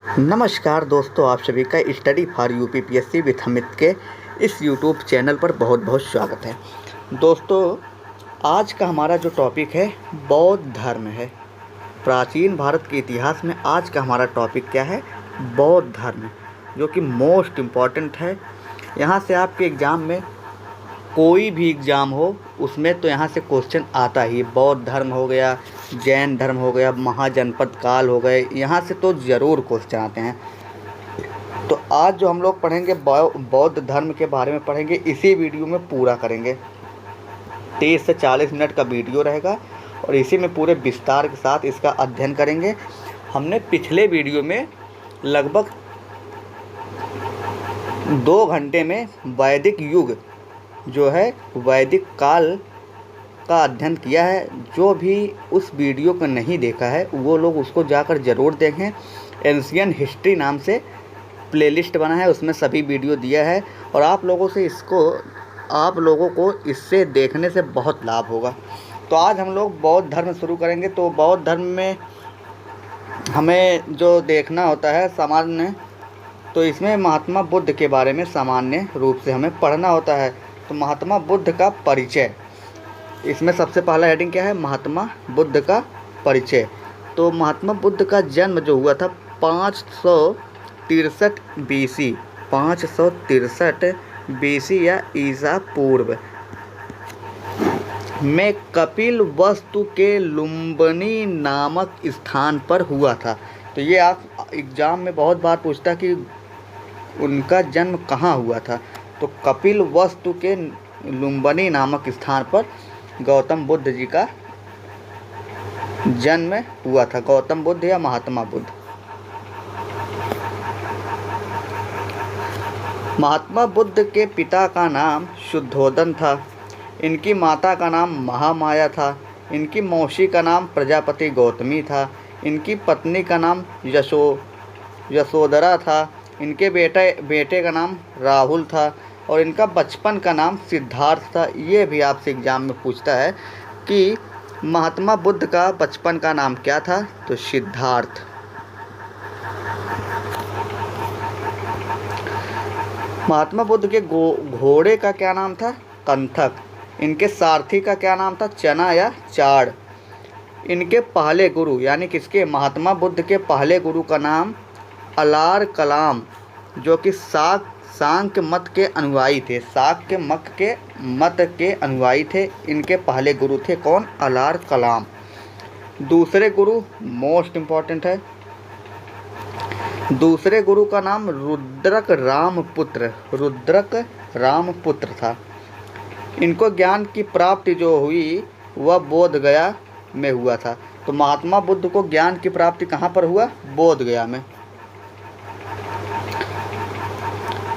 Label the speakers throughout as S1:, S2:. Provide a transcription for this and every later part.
S1: नमस्कार दोस्तों, आप सभी का study for UPPSC with Amit के इस यूट्यूब चैनल पर बहुत बहुत स्वागत है। दोस्तों, आज का हमारा जो टॉपिक है बौद्ध धर्म है। प्राचीन भारत के इतिहास में आज का हमारा टॉपिक क्या है? बौद्ध धर्म, जो कि मोस्ट इम्पॉर्टेंट है। यहाँ से आपके एग्ज़ाम में कोई भी एग्ज़ाम हो उसमें तो यहाँ से क्वेश्चन आता ही। बौद्ध धर्म हो गया, जैन धर्म हो गया, महाजनपद काल हो गए, यहाँ से तो ज़रूर क्वेश्चन आते हैं। तो आज जो हम लोग पढ़ेंगे बौद्ध धर्म के बारे में पढ़ेंगे, इसी वीडियो में पूरा करेंगे। 30 से 40 मिनट का वीडियो रहेगा और इसी में पूरे विस्तार के साथ इसका अध्ययन करेंगे। हमने पिछले वीडियो में लगभग 2 घंटे में वैदिक युग जो है, वैदिक काल का अध्ययन किया है। जो भी उस वीडियो को नहीं देखा है वो लोग उसको जाकर ज़रूर देखें। एंशियंट हिस्ट्री नाम से प्लेलिस्ट बना है, उसमें सभी वीडियो दिया है और आप लोगों को इससे देखने से बहुत लाभ होगा। तो आज हम लोग बौद्ध धर्म शुरू करेंगे। तो बौद्ध धर्म में हमें जो देखना होता है सामान्य, तो इसमें महात्मा बुद्ध के बारे में सामान्य रूप से हमें पढ़ना होता है। तो महात्मा बुद्ध का परिचय, इसमें सबसे पहला हेडिंग क्या है? महात्मा बुद्ध का परिचय। तो महात्मा बुद्ध का जन्म जो हुआ था 563 BC, 563 BC या ईसा पूर्व में कपिल वस्तु के लुम्बिनी नामक स्थान पर हुआ था। तो ये आप एग्ज़ाम में बहुत बार पूछता कि उनका जन्म कहाँ हुआ था। तो कपिल वस्तु के लुम्बिनी नामक स्थान पर गौतम बुद्ध जी का जन्म हुआ था। गौतम बुद्ध या महात्मा बुद्ध। महात्मा बुद्ध के पिता का नाम शुद्धोदन था। इनकी माता का नाम महामाया था। इनकी मौसी का नाम प्रजापति गौतमी था। इनकी पत्नी का नाम यशोधरा था। इनके बेटे का नाम राहुल था और इनका बचपन का नाम सिद्धार्थ था। ये भी आपसे एग्ज़ाम में पूछता है कि महात्मा बुद्ध का बचपन का नाम क्या था? तो सिद्धार्थ। महात्मा बुद्ध के घोड़े का क्या नाम था? कंथक। इनके सारथी का क्या नाम था? चना या चाड़। इनके पहले गुरु यानी किसके? महात्मा बुद्ध के पहले गुरु का नाम अलार कलाम, जो कि सांख्य मत के अनुयायी थे। सांख्य मत के अनुयायी थे। इनके पहले गुरु थे कौन? अलार कलाम। दूसरे गुरु मोस्ट इम्पॉर्टेंट है। दूसरे गुरु का नाम रुद्रक रामपुत्र था। इनको ज्ञान की प्राप्ति जो हुई वह बोध गया में हुआ था। तो महात्मा बुद्ध को ज्ञान की प्राप्ति कहाँ पर हुआ? बोध गया में।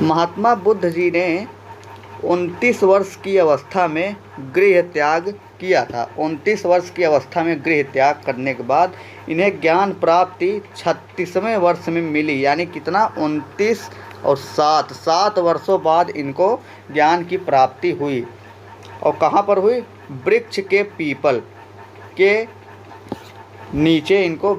S1: महात्मा बुद्ध जी ने 29 वर्ष की अवस्था में गृह त्याग किया था। 29 वर्ष की अवस्था में गृह त्याग करने के बाद इन्हें ज्ञान प्राप्ति 36वें वर्ष में मिली। यानी कितना? 29 और 7 वर्षों बाद इनको ज्ञान की प्राप्ति हुई। और कहाँ पर हुई? वृक्ष के पीपल के नीचे इनको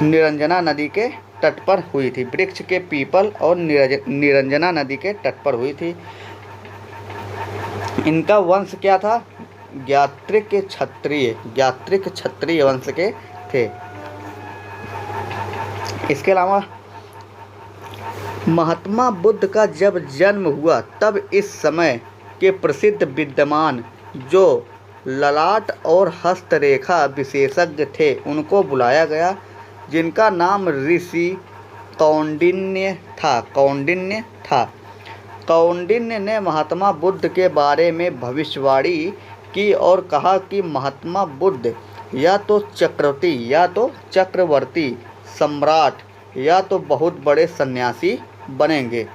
S1: निरंजना नदी के तट पर हुई थी। वृक्ष के पीपल और निरंजना नदी के तट पर हुई थी। इनका वंश क्या था? ज्ञात्रिक क्षत्रिय वंश के थे। इसके अलावा महात्मा बुद्ध का जब जन्म हुआ तब इस समय के प्रसिद्ध विद्वान जो ललाट और हस्तरेखा विशेषज्ञ थे उनको बुलाया गया, जिनका नाम ऋषि कौंडिन्य था। कौंडिन्य ने महात्मा बुद्ध के बारे में भविष्यवाणी की और कहा कि महात्मा बुद्ध या तो चक्रवर्ती सम्राट या तो बहुत बड़े सन्यासी बनेंगे।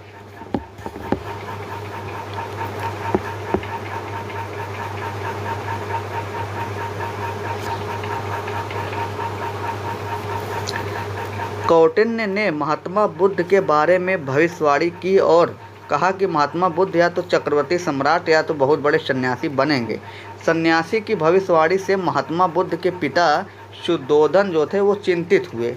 S1: कौंडिन्य ने महात्मा बुद्ध के बारे में भविष्यवाणी की और कहा कि महात्मा बुद्ध या तो चक्रवर्ती सम्राट या तो बहुत बड़े सन्यासी बनेंगे। सन्यासी की भविष्यवाणी से महात्मा बुद्ध के पिता शुद्धोधन जो थे वो चिंतित हुए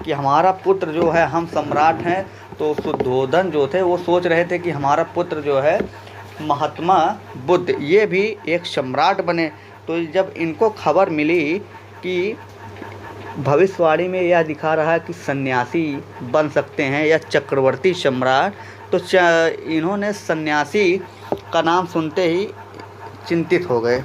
S1: कि हमारा पुत्र जो है, हम सम्राट हैं। तो शुद्धोधन जो थे वो सोच रहे थे कि हमारा पुत्र जो है महात्मा बुद्ध, ये भी एक सम्राट बने। तो जब इनको खबर मिली कि भविष्यवाणी में यह दिखा रहा है कि सन्यासी बन सकते हैं या चक्रवर्ती सम्राट, तो इन्होंने सन्यासी का नाम सुनते ही चिंतित हो गए।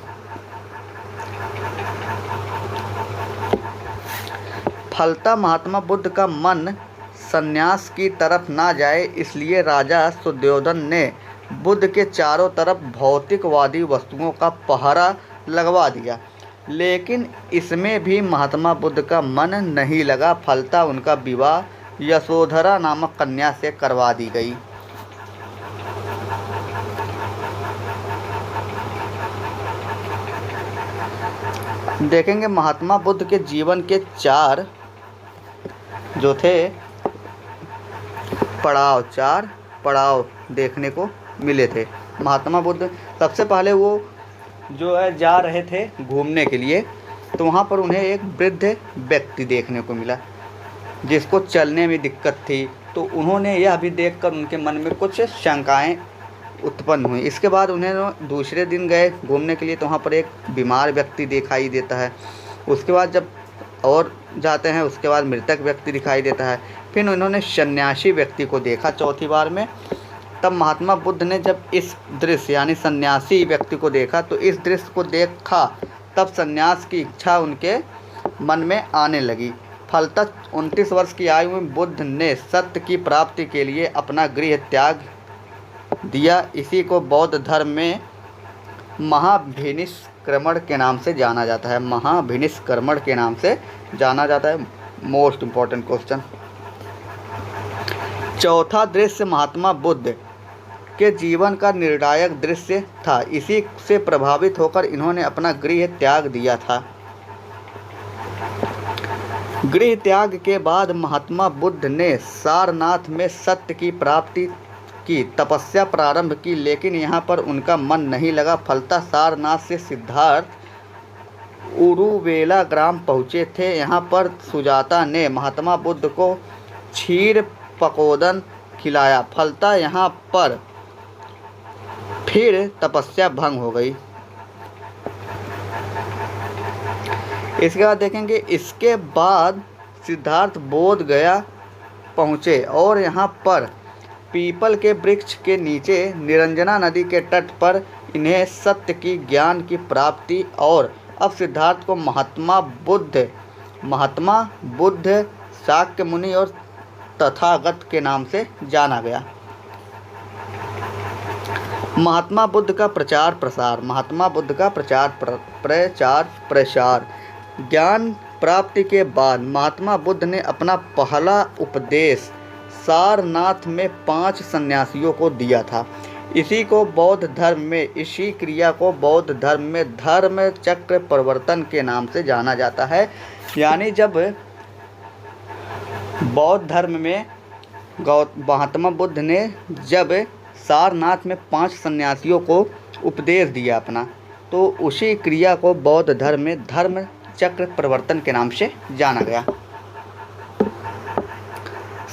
S1: फलतः महात्मा बुद्ध का मन सन्यास की तरफ ना जाए, इसलिए राजा शुद्धोधन ने बुद्ध के चारों तरफ भौतिकवादी वस्तुओं का पहरा लगवा दिया। लेकिन इसमें भी महात्मा बुद्ध का मन नहीं लगा। फलतः उनका विवाह यशोधरा नामक कन्या से करवा दी गई। देखेंगे महात्मा बुद्ध के जीवन के 4 जो थे चार पड़ाव देखने को मिले थे। महात्मा बुद्ध सबसे पहले वो जो है जा रहे थे घूमने के लिए, तो वहाँ पर उन्हें एक वृद्ध व्यक्ति देखने को मिला जिसको चलने में दिक्कत थी। तो उन्होंने यह भी देखकर उनके मन में कुछ शंकाएं उत्पन्न हुई। इसके बाद उन्हें दूसरे दिन गए घूमने के लिए, तो वहाँ पर एक बीमार व्यक्ति दिखाई देता है। उसके बाद जब और जाते हैं, उसके बाद मृतक व्यक्ति दिखाई देता है। फिर उन्होंने सन्यासी व्यक्ति को देखा चौथी बार में। तब महात्मा बुद्ध ने जब इस दृश्य यानी सन्यासी व्यक्ति को देखा, तो इस दृश्य को देखा तब सन्यास की इच्छा उनके मन में आने लगी। फलतः 29 वर्ष की आयु में बुद्ध ने सत्य की प्राप्ति के लिए अपना गृह त्याग दिया। इसी को बौद्ध धर्म में महाभिनिष्क्रमण के नाम से जाना जाता है। महाभिनिष्क्रमण के नाम से जाना जाता है। Most important question. चौथा दृश्य महात्मा बुद्ध के जीवन का निर्णायक दृश्य था। इसी से प्रभावित होकर इन्होंने अपना गृह त्याग दिया था। गृह त्याग के बाद महात्मा बुद्ध ने सारनाथ में सत्य की प्राप्ति की तपस्या प्रारंभ की, लेकिन यहाँ पर उनका मन नहीं लगा। फलतः सारनाथ से सिद्धार्थ उरुवेला ग्राम पहुँचे थे। यहाँ पर सुजाता ने महात्मा बुद्ध को क्षीर पकोदन खिलाया। फलतः यहाँ पर फिर तपस्या भंग हो गई। इसके बाद देखेंगे, इसके बाद सिद्धार्थ बोध गया पहुँचे और यहाँ पर पीपल के वृक्ष के नीचे निरंजना नदी के तट पर इन्हें सत्य की ज्ञान की प्राप्ति और अब सिद्धार्थ को महात्मा बुद्ध शाक्य मुनि और तथागत के नाम से जाना गया। महात्मा बुद्ध का प्रचार प्रसार। महात्मा बुद्ध का प्रचार प्रसार। ज्ञान प्राप्ति के बाद महात्मा बुद्ध ने अपना पहला उपदेश सारनाथ में 5 सन्यासियों को दिया था। इसी क्रिया को बौद्ध धर्म में धर्म चक्र परिवर्तन के नाम से जाना जाता है। यानी जब बौद्ध धर्म में महात्मा बुद्ध ने जब सारनाथ में 5 सन्यासियों को उपदेश दिया अपना, तो उसी क्रिया को बौद्ध धर्म में धर्म चक्र परिवर्तन के नाम से जाना गया।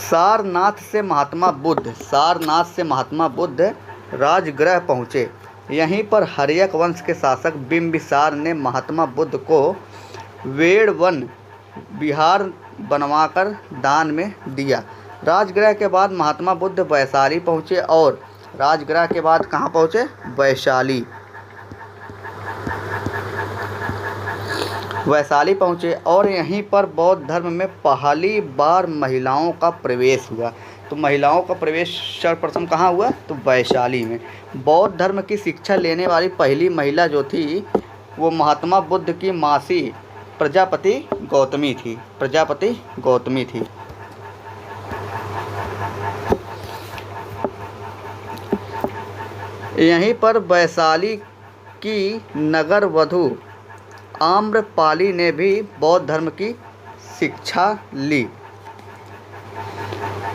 S1: सारनाथ से महात्मा बुद्ध राजगृह पहुँचे। यहीं पर हर्यक वंश के शासक बिंबिसार ने महात्मा बुद्ध को वेड़वन विहार बनवाकर दान में दिया। राजगृह के बाद महात्मा बुद्ध वैशाली पहुँचे और राजगृह के बाद कहाँ पहुँचे? वैशाली पहुँचे और यहीं पर बौद्ध धर्म में पहली बार महिलाओं का प्रवेश हुआ। तो महिलाओं का प्रवेश सर्वप्रथम कहाँ हुआ? तो वैशाली में। बौद्ध धर्म की शिक्षा लेने वाली पहली महिला जो थी वो महात्मा बुद्ध की मासी प्रजापति गौतमी थी। यहीं पर वैशाली की नगर वधू आम्रपाली ने भी बौद्ध धर्म की शिक्षा ली।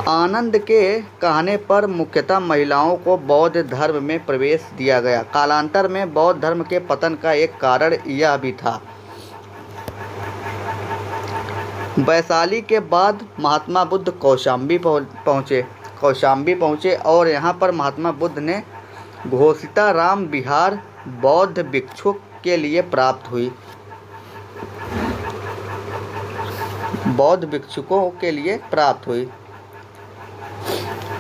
S1: आनंद के कहने पर मुख्यतः महिलाओं को बौद्ध धर्म में प्रवेश दिया गया। कालांतर में बौद्ध धर्म के पतन का एक कारण यह भी था वैशाली के बाद महात्मा बुद्ध कौशाम्बी पहुँचे और यहाँ पर महात्मा बुद्ध ने घोषिताराम विहार बौद्ध भिक्षु के लिए प्राप्त हुई। बौद्ध भिक्षुकों के लिए प्राप्त हुई।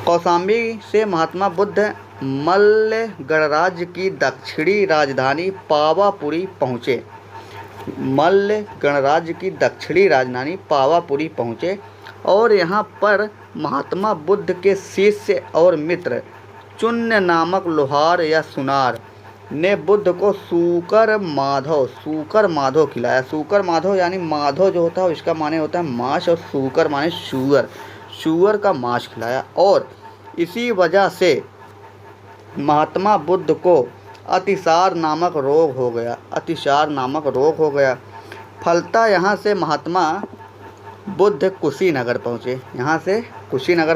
S1: कौशाम्बी से महात्मा बुद्ध मल्ल गणराज्य की दक्षिणी राजधानी पावापुरी पहुँचे। मल्ल गणराज्य की दक्षिणी राजधानी पावापुरी पहुँचे और यहाँ पर महात्मा बुद्ध के शिष्य और मित्र चुन्न नामक लोहार या सुनार ने बुद्ध को सूकर माधव खिलाया। सूकर माधव यानी माधव जो होता है इसका माने होता है मांस और सूकर माने सूअर का मांस खिलाया। और इसी वजह से महात्मा बुद्ध को अतिसार नामक रोग हो गया। फलता यहाँ से महात्मा बुद्ध कुशीनगर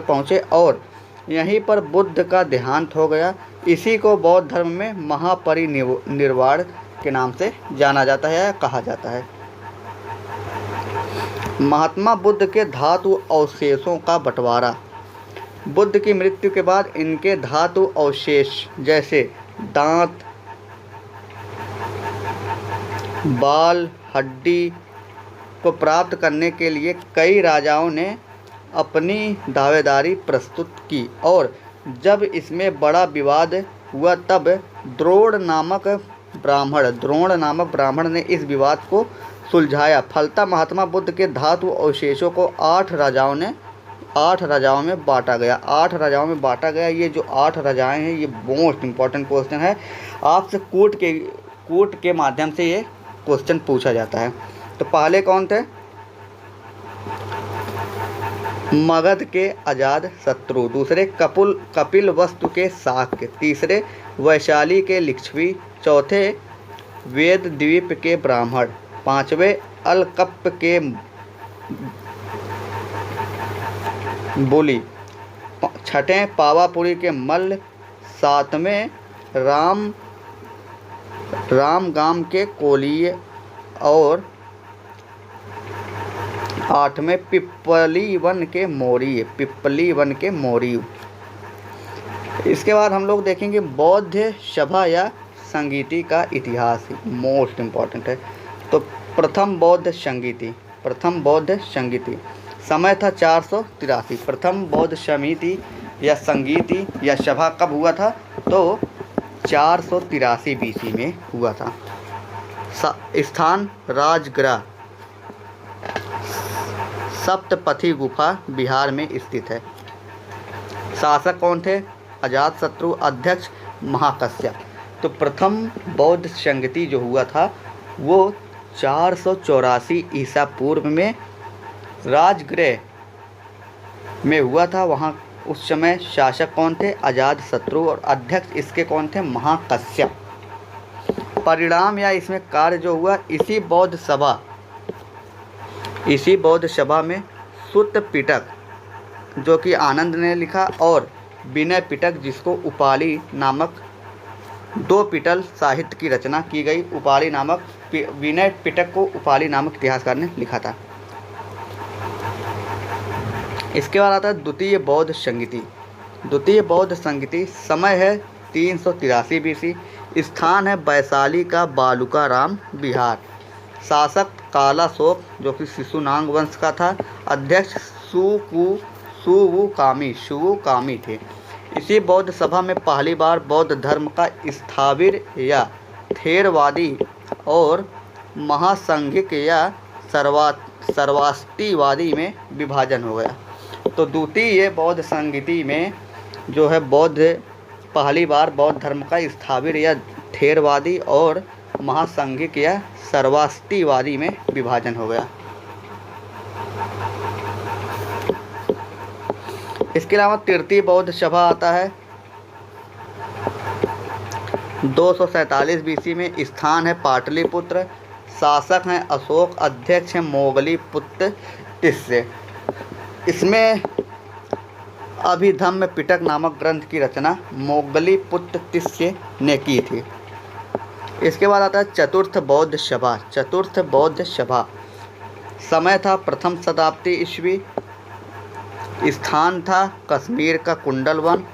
S1: पहुँचे और यहीं पर बुद्ध का देहांत हो गया। इसी को बौद्ध धर्म में महापरिनिर्वाण के नाम से जाना जाता है या कहा जाता है। महात्मा बुद्ध के धातु अवशेषों का बंटवारा। बुद्ध की मृत्यु के बाद इनके धातु अवशेष जैसे दांत, बाल, हड्डी को प्राप्त करने के लिए कई राजाओं ने अपनी दावेदारी प्रस्तुत की और जब इसमें बड़ा विवाद हुआ तब द्रोण नामक ब्राह्मण ने इस विवाद को सुलझाया। फलता महात्मा बुद्ध के धातु अवशेषों को 8 राजाओं में बांटा गया। ये जो 8 राजाएं हैं ये मोस्ट इम्पॉर्टेंट क्वेश्चन है। आपसे कोर्ट के माध्यम से ये क्वेश्चन पूछा जाता है। तो पहले कौन थे? मगध के अजात शत्रु, दूसरे कपिल वस्तु के शाक्य, तीसरे वैशाली के लिच्छवी, चौथे वेद द्वीप के ब्राह्मण, पांचवें अलकप्प के बोली, छठें पावापुरी के मल्ल, सातवें रामगाम के कोलीय और 8वें पिप्पलीवन के मौर्य। इसके बाद हम लोग देखेंगे बौद्ध सभा या संगीति का इतिहास, मोस्ट इम्पॉर्टेंट है। तो प्रथम बौद्ध संगीति समय था 483। प्रथम बौद्ध समिति या संगीति या सभा कब हुआ था? तो 483 BC में हुआ था। स्थान राजगृह, सप्तपथी गुफा बिहार में स्थित है। शासक कौन थे? अजातशत्रु, अध्यक्ष महाकश्यप। तो प्रथम बौद्ध संगीति जो हुआ था वो 484 ईसा पूर्व में राजगृह में हुआ था। वहाँ उस समय शासक कौन थे? अजातशत्रु और अध्यक्ष इसके कौन थे? महाकश्यप। परिणाम या इसमें कार्य जो हुआ, इसी बौद्ध सभा में सुत्त पिटक जो कि आनंद ने लिखा और विनय पिटक जिसको उपाली नामक 2 पिटल साहित्य की रचना की गई। विनय पिटक को उपाली नामक इतिहासकार ने लिखा था। इसके बाद आता है द्वितीय बौद्ध संगीति। समय है 383 BC। स्थान है वैशाली का बालुकाराम विहार। शासक कालाशोक जो कि शिशुनांग वंश का था। अध्यक्ष सुवु कामी थे। इसी बौद्ध सभा में पहली बार बौद्ध धर्म का स्थाविर या थेरवादी और महासंघिक या सर्वास्तिवादी में विभाजन हो गया। तो द्वितीय बौद्ध संगीति में जो है पहली बार बौद्ध धर्म का स्थाविर या थेरवादी और महासंघिक या सर्वास्तिवादी में विभाजन हो गया। इसके अलावा तृतीय बौद्ध सभा आता है 247 BC में। स्थान है पाटलिपुत्र। शासक हैं अशोक। अध्यक्ष हैं मोगलीपुत्र तिस्से। इसमें अभिधम्म पिटक नामक ग्रंथ की रचना मोगलीपुत्र तिस्से ने की थी। इसके बाद आता है चतुर्थ बौद्ध सभा। समय था प्रथम शताब्दी ईस्वी। स्थान था कश्मीर का कुंडल वन।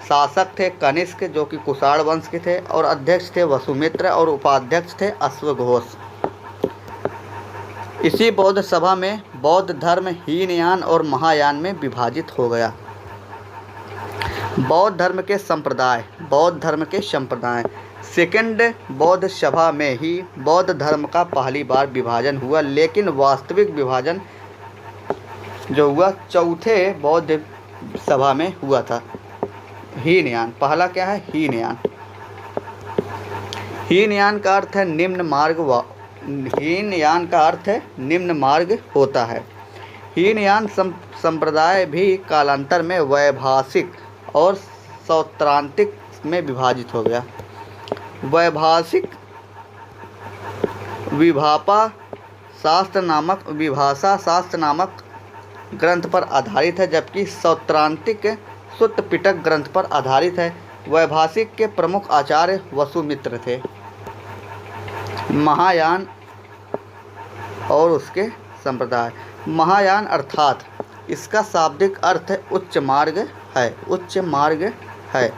S1: शासक थे कनिष्क जो कि कुषाण वंश के थे, और अध्यक्ष थे वसुमित्र और उपाध्यक्ष थे अश्वघोष। इसी बौद्ध सभा में बौद्ध धर्म हीनयान और महायान में विभाजित हो गया। बौद्ध धर्म के संप्रदाय सेकंड बौद्ध सभा में ही बौद्ध धर्म का पहली बार विभाजन हुआ, लेकिन वास्तविक विभाजन जो हुआ चौथे बौद्ध सभा में हुआ था। हीनयान पहला क्या है? हीनयान। हीनयान का अर्थ है निम्न मार्ग होता है। हीनयान संप्रदाय भी कालांतर में वैभाषिक और सौत्रांतिक में विभाजित हो गया। वैभाषिक विभाषा शास्त्र नामक ग्रंथ पर आधारित है, जबकि सौत्रांतिक सुत्त पिटक ग्रंथ पर आधारित है। वैभाषिक के प्रमुख आचार्य वसुमित्र थे। महायान और उसके संप्रदाय। महायान अर्थात इसका शाब्दिक अर्थ उच्च मार्ग है।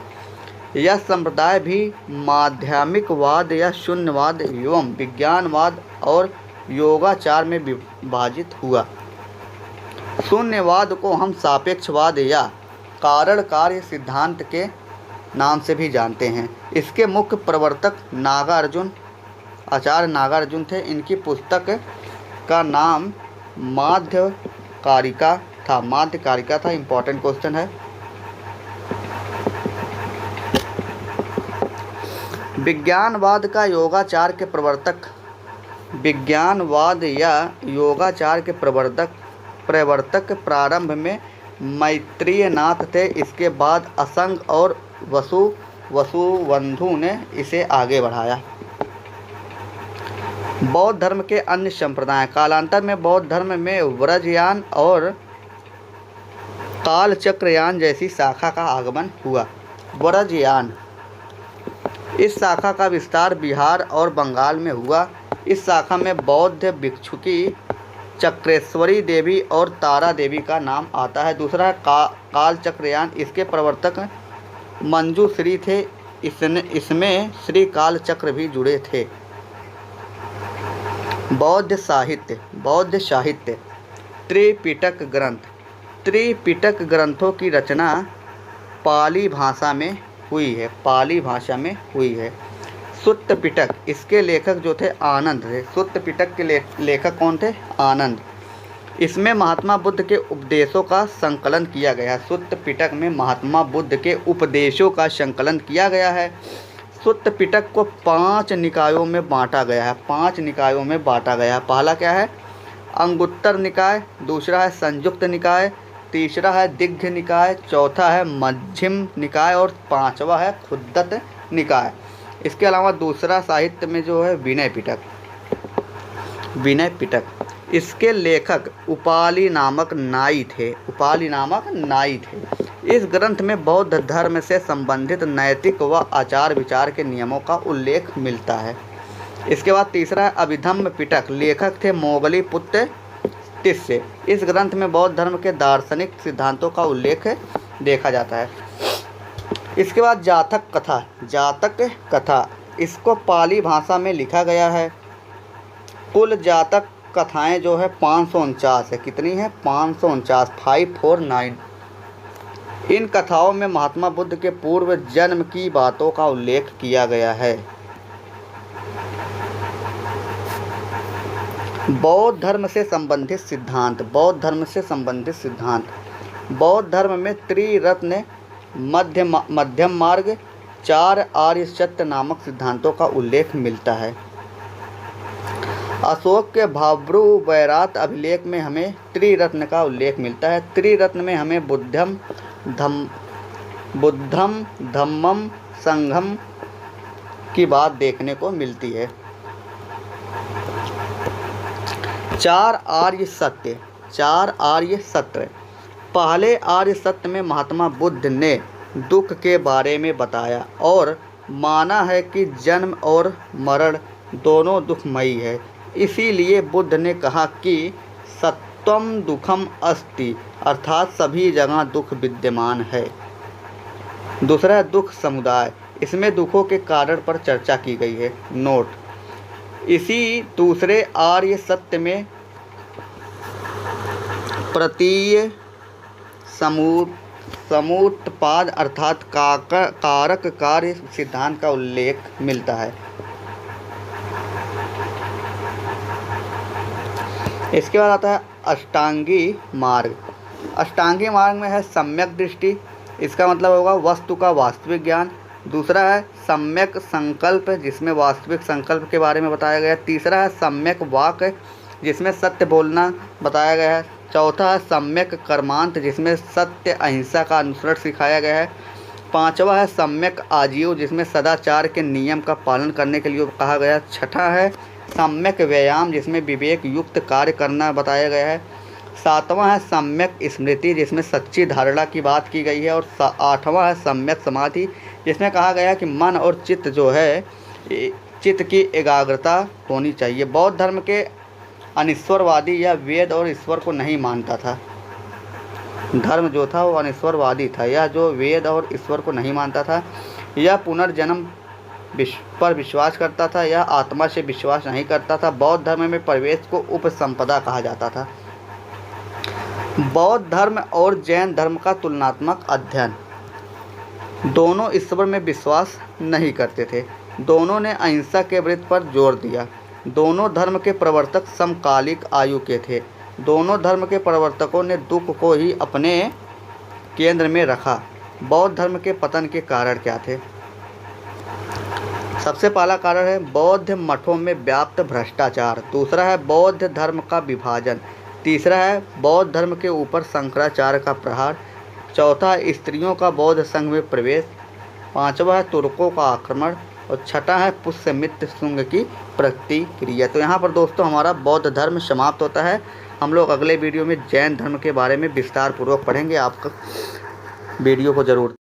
S1: यह संप्रदाय भी माध्यमिकवाद या शून्यवाद एवं विज्ञानवाद और योगाचार में विभाजित हुआ। शून्यवाद को हम सापेक्षवाद या कारण कार्य सिद्धांत के नाम से भी जानते हैं। इसके मुख्य प्रवर्तक आचार्य नागार्जुन थे। इनकी पुस्तक का नाम माध्यकारिका था। इम्पोर्टेंट क्वेश्चन है। विज्ञानवाद या योगाचार के प्रवर्तक प्रारंभ में मैत्रेयनाथ थे। इसके बाद असंग और वसुबंधु ने इसे आगे बढ़ाया। बौद्ध धर्म के अन्य संप्रदाय। कालांतर में बौद्ध धर्म में व्रजयान और कालचक्रयान जैसी शाखा का आगमन हुआ। व्रजयान, इस शाखा का विस्तार बिहार और बंगाल में हुआ। इस शाखा में बौद्ध भिक्षुकी चक्रेश्वरी देवी और तारा देवी का नाम आता है। दूसरा है कालचक्रयान। इसके प्रवर्तक मंजूश्री थे। इसमें श्री कालचक्र भी जुड़े थे। बौद्ध साहित्य। त्रिपिटक ग्रंथों की रचना पाली भाषा में हुई है। सुत्त पिटक, इसके लेखक जो थे आनंद थे। सुत्त पिटक के लेखक कौन थे? आनंद। इसमें महात्मा बुद्ध के उपदेशों का संकलन किया गया है। सुत्त पिटक में महात्मा बुद्ध के उपदेशों का संकलन किया गया है। सुत्त पिटक को 5 निकायों में बांटा गया है। पहला क्या है? अंगुत्तर निकाय। दूसरा है संयुक्त निकाय। तीसरा है दिग्घ निकाय। चौथा है मध्यम निकाय और 5वां है खुद्दत निकाय। इसके अलावा दूसरा साहित्य में जो है विनय पिटक। इसके लेखक उपाली नामक नाई थे। इस ग्रंथ में बौद्ध धर्म से संबंधित नैतिक व आचार विचार के नियमों का उल्लेख मिलता है। इसके बाद तीसरा है अभिधम्म पिटक। लेखक थे मोगली पुत्र तिस्य। इस ग्रंथ में बौद्ध धर्म के दार्शनिक सिद्धांतों का उल्लेख देखा जाता है। इसके बाद जातक कथा। इसको पाली भाषा में लिखा गया है। कुल जातक कथाएं जो है 549 है। कितनी है? 549, 549। इन कथाओं में महात्मा बुद्ध के पूर्व जन्म की बातों का उल्लेख किया गया है। बौद्ध धर्म से संबंधित सिद्धांत। बौद्ध धर्म में त्रिरत्न, मध्यम मार्ग, 4 आर्य सत्य नामक सिद्धांतों का उल्लेख मिलता है। अशोक के भाब्रू वैरात अभिलेख में हमें त्रिरत्न का उल्लेख मिलता है। त्रिरत्न में हमें बुद्धम धम्मम संघम की बात देखने को मिलती है। 4 आर्य सत्य। पहले आर्य सत्य में महात्मा बुद्ध ने दुख के बारे में बताया और माना है कि जन्म और मरण दोनों दुखमयी है। इसीलिए बुद्ध ने कहा कि सत्वम दुखम अस्ति, अर्थात सभी जगह दुख विद्यमान है। दूसरा है दुख समुदाय, इसमें दुखों के कारण पर चर्चा की गई है। नोट, इसी दूसरे आर्य सत्य में प्रतीय समुत्पाद अर्थात कारक कार्य सिद्धांत का उल्लेख मिलता है। इसके बाद आता है अष्टांगी मार्ग। अष्टांगी मार्ग में है सम्यक दृष्टि, इसका मतलब होगा वस्तु का वास्तविक ज्ञान। दूसरा है सम्यक संकल्प, जिसमें वास्तविक संकल्प के बारे में बताया गया है। तीसरा है सम्यक वाक्य, जिसमें सत्य बोलना बताया गया है। चौथा है सम्यक कर्मांत, जिसमें सत्य अहिंसा का अनुसरण सिखाया गया है। पांचवा है सम्यक आजीव, जिसमें सदाचार के नियम का पालन करने के लिए कहा गया है। छठा है सम्यक व्यायाम, जिसमें विवेक युक्त कार्य करना बताया गया है। सातवां है सम्यक स्मृति, जिसमें सच्ची धारणा की बात की गई है। और आठवां है सम्यक समाधि, जिसमें कहा गया है कि मन और चित्त जो है, चित्त की एकाग्रता होनी चाहिए। बौद्ध धर्म के अनिश्वरवादी या वेद और ईश्वर को नहीं मानता था। धर्म जो था वो अनिश्वरवादी था, यह जो वेद और ईश्वर को नहीं मानता था। यह पुनर्जन्म पर विश्वास करता था, यह आत्मा से विश्वास नहीं करता था। बौद्ध धर्म में प्रवेश को उपसंपदा कहा जाता था। बौद्ध धर्म और जैन धर्म का तुलनात्मक अध्ययन। दोनों ईश्वर में विश्वास नहीं करते थे। दोनों ने अहिंसा के व्रत पर जोर दिया। दोनों धर्म के प्रवर्तक समकालिक आयु के थे। दोनों धर्म के प्रवर्तकों ने दुख को ही अपने केंद्र में रखा। बौद्ध धर्म के पतन के कारण क्या थे? सबसे पहला कारण है बौद्ध मठों में व्याप्त भ्रष्टाचार। दूसरा है बौद्ध धर्म का विभाजन। तीसरा है बौद्ध धर्म के ऊपर शंकराचार्य का प्रहार। चौथा है स्त्रियों का बौद्ध संघ में प्रवेश। पांचवा है तुर्कों का आक्रमण। और छठा है पुष्यमित्र शुंग की प्रतिक्रिया। तो यहाँ पर दोस्तों हमारा बौद्ध धर्म समाप्त होता है। हम लोग अगले वीडियो में जैन धर्म के बारे में विस्तार पूर्वक पढ़ेंगे। आपका वीडियो को ज़रूर